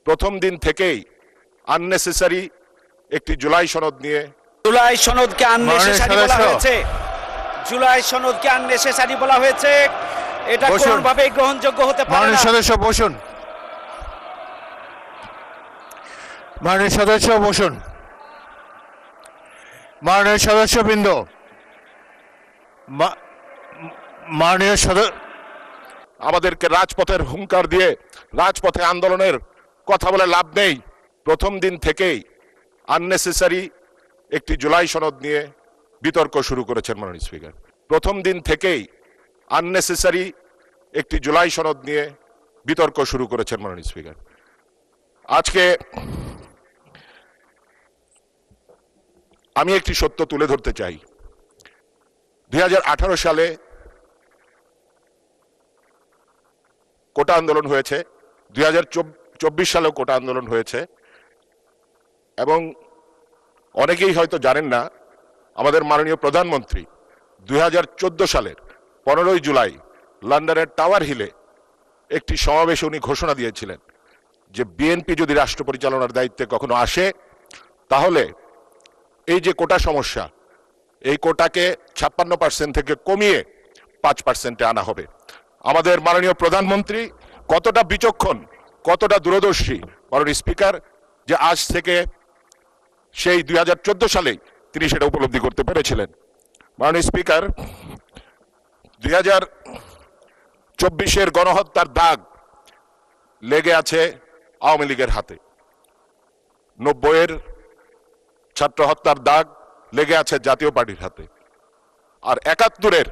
প্রথম দিন থেকেই আননেসেসারি একটি জুলাই সনদ নিয়ে জুলাই সনদকে আননেসেসারি বলা হয়েছে। জুলাই সনদকে আননেসেসারি বলা হয়েছে। এটা কোনোভাবেই গ্রহণযোগ্য হতে পারে না। মাননীয় সদস্য বসুন। মাননীয় সদস্য বসুন। মাননীয় সদস্যবৃন্দ, মাননীয় সদস্য, আমাদেরকে রাজপথের হুঙ্কার দিয়ে রাজপথে আন্দোলনের কথা বলে লাভ নেই। প্রথম দিন থেকেই আননেসেসারি একটি জুলাই সনদ নিয়ে বিতর্ক শুরু করেছেন মাননীয় স্পিকার। প্রথম দিন থেকেই আননেসেসারি একটি জুলাই সনদ নিয়ে বিতর্ক শুরু করেছেন মাননীয় স্পিকার। আজকে আমি একটি সত্য তুলে ধরতে চাই। 2018 সালে কোটা আন্দোলন হয়েছে, 2024 সালেও কোটা আন্দোলন হয়েছে, এবং অনেকেই হয়তো জানেন না আমাদের মাননীয় প্রধানমন্ত্রী 2014 সালের 15ই জুলাই লন্ডনের টাওয়ার হিলে একটি সমাবেশে উনি ঘোষণা দিয়েছিলেন যে বিএনপি যদি রাষ্ট্র পরিচালনার দায়িত্বে কখনো আসে তাহলে এই যে কোটা সমস্যা, এই কোটাকে 56% থেকে কমিয়ে 5%-এ আনা হবে। আমাদের মাননীয় প্রধানমন্ত্রী কতটা বিচক্ষণ, কতটা দূরদর্শী মাননীয় স্পিকার, যে আজ থেকে সেই 2014 সালেই তিনি সেটা উপলব্ধি করতে পেরেছিলেন। মাননীয় স্পিকার, 2024-এর গণহত্যার দাগ লেগে আছে আওয়ামী লীগের হাতে, 90-এর ছাত্র হত্যার দাগ লেগে আছে জাতীয় পার্টির হাতে, আর 71-এর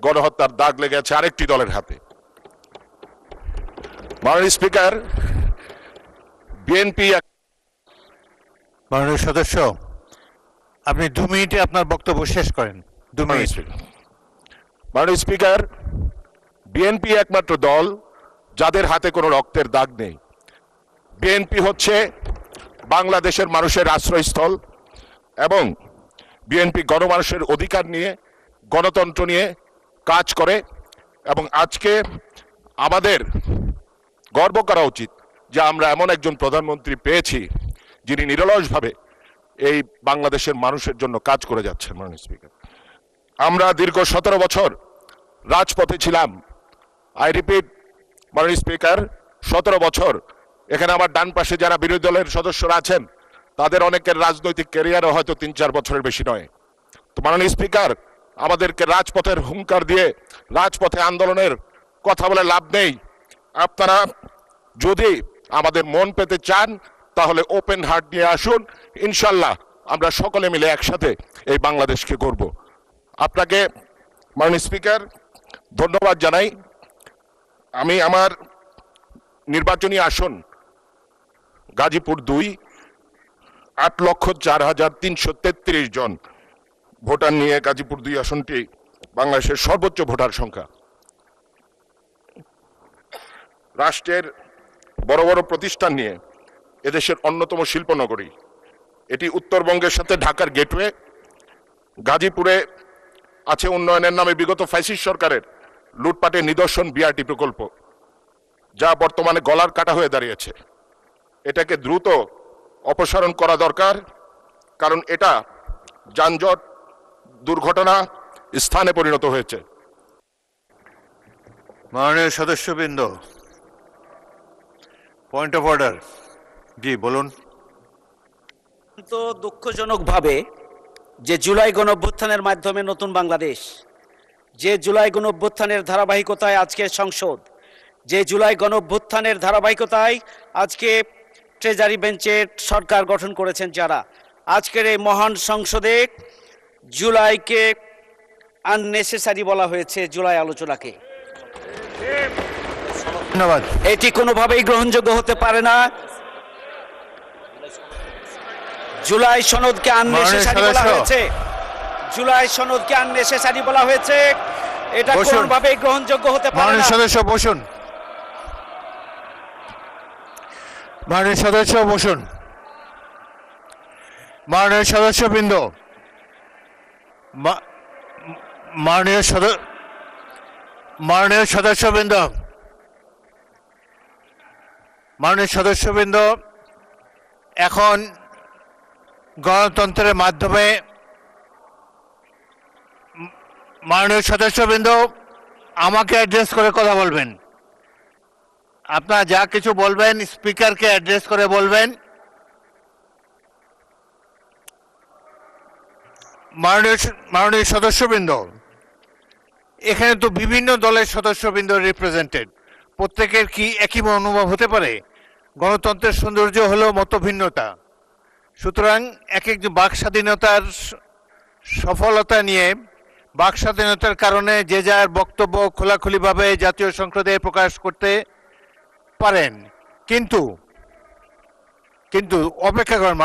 গণহত্যার দাগ লেগে আছে আরেকটি দলের হাতে। মাননীয় স্পিকার, বিএনপি, মাননীয় সদস্য, আপনি 2 মিনিটে আপনার বক্তব্য শেষ করেন। 2 মিনিট। মাননীয় স্পিকার, বিএনপি একমাত্র দল যাদের হাতে কোনো রক্তের দাগ নেই। বিএনপি হচ্ছে বাংলাদেশের মানুষের আশ্রয়স্থল এবং বিএনপি গণমানুষের অধিকার নিয়ে, গণতন্ত্র নিয়ে কাজ করে, এবং আজকে আমাদের গর্ব করা উচিত যে আমরা এমন একজন প্রধানমন্ত্রী পেয়েছি যিনি নিরলসভাবে এই বাংলাদেশের মানুষের জন্য কাজ করে যাচ্ছেন। মাননীয় স্পিকার, আমরা দীর্ঘ 17 বছর রাজপথে ছিলাম। আই রিপিট মাননীয় স্পিকার, 17 বছর। এখানে আমার ডান পাশে যারা বিরোধী দলের সদস্যরা আছেন তাদের অনেকের রাজনৈতিক ক্যারিয়ারও হয়তো 3-4 বছরের বেশি নয়। তো মাননীয় স্পিকার, আমাদেরকে রাজপথের হুঙ্কার দিয়ে রাজপথে আন্দোলনের কথা বলে লাভ নেই। আপনারা যদি আমাদের মন পেতে চান তাহলে ওপেন হার্ট নিয়ে আসুন, ইনশাল্লাহ আমরা সকলে মিলে একসাথে এই বাংলাদেশকে গড়ব। আপনাকে মাননীয় স্পিকার ধন্যবাদ জানাই। আমি আমার নির্বাচনী আসন গাজীপুর 2, 8,04,333 জন ভোটার নিয়ে গাজীপুর 2 আসনটি বাংলাদেশের সর্বোচ্চ ভোটার সংখ্যা। রাষ্ট্রের বড় বড় প্রতিষ্ঠান নিয়ে এদেশের অন্যতম শিল্পনগরী। এটি উত্তরবঙ্গের সাথে ঢাকার গেটওয়ে। গাজীপুরে আছে উন্নয়নের নামে বিগত ফ্যাসিস্ট সরকারের লুটপাটের নিদর্শন বিআরটি প্রকল্প, যা বর্তমানে গলার কাটা হয়ে দাঁড়িয়েছে। এটাকে দ্রুত অপসারণ করা দরকার, কারণ এটা যানজট, দুর্ঘটনা স্থানে পরিণত হয়েছে। মাননীয় সদস্যবৃন্দ, পয়েন্ট অফ অর্ডার। জি বলুন। তো দুঃখজনকভাবে যে জুলাই গণঅভ্যুত্থানের মাধ্যমে নতুন বাংলাদেশ, যে জুলাই গণঅভ্যুত্থানের ধারাবাহিকতায় আজকে সংসদ, যে জুলাই গণঅভ্যুত্থানের ধারাবাহিকতায় আজকে ট্রেজারি বেঞ্চের সরকার গঠন করেছেন যারা, আজকের এই মহান সংসদে জুলাইকে আননেসেসারি বলা হয়েছে। জুলাই আলোচনাকে ধন্যবাদ। এটি কোনোভাবেই গ্রহণযোগ্য হতে পারে না। জুলাই সনদকে আননেসেসারি বলা হয়েছে। জুলাই সনদকে আননেসেসারি বলা হয়েছে। এটা কোনোভাবেই গ্রহণযোগ্য হতে পারে না। মাননীয় সদস্য বসুন। মাননীয় সদস্য বসুন। মাননীয় সদস্যবৃন্দ, মাননীয় সদস্যবৃন্দ, মাননীয় সদস্যবৃন্দ, এখন গণতন্ত্রের মাধ্যমে মাননীয় সদস্যবৃন্দ আমাকে অ্যাড্রেস করে কথা বলবেন। আপনারা যা কিছু বলবেন স্পিকারকে অ্যাড্রেস করে বলবেন। মাননীয় সদস্যবৃন্দ, এখানে তো বিভিন্ন দলের সদস্যবৃন্দ রিপ্রেজেন্টেড, প্রত্যেকের কি একই অনুভব হতে পারে? গণতন্ত্রের সৌন্দর্য হলো মতভিন্নতা। সুতরাং এক এক বাক স্বাধীনতার সফলতা নিয়ে, বাক স্বাধীনতার কারণে যে যার বক্তব্য খোলাখুলিভাবে জাতীয় সংসদে প্রকাশ করতে পারেন, কিন্তু অপেক্ষা করেন।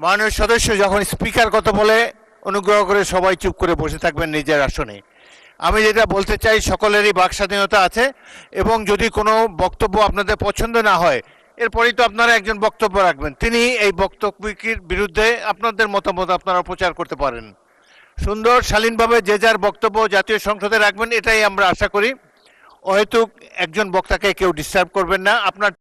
মাননীয় সদস্য যখন স্পিকার কথা বলে অনুগ্রহ করে সবাই চুপ করে বসে থাকবেন নিজের আসনে। আমি যেটা বলতে চাই, সকলেরই বাক স্বাধীনতা আছে, এবং যদি কোনো বক্তব্য আপনাদের পছন্দ না হয় এরপরেই তো আপনারা একজন বক্তব্য রাখবেন, তিনি এই বক্তব্যের বিরুদ্ধে আপনাদের মতামত আপনারা প্রচার করতে পারেন। সুন্দর শালীনভাবে যে যার বক্তব্য জাতীয় সংসদে রাখবেন, এটাই আমরা আশা করি। অহেতুক একজন বক্তাকে কেউ ডিস্টার্ব করবেন না। আপনার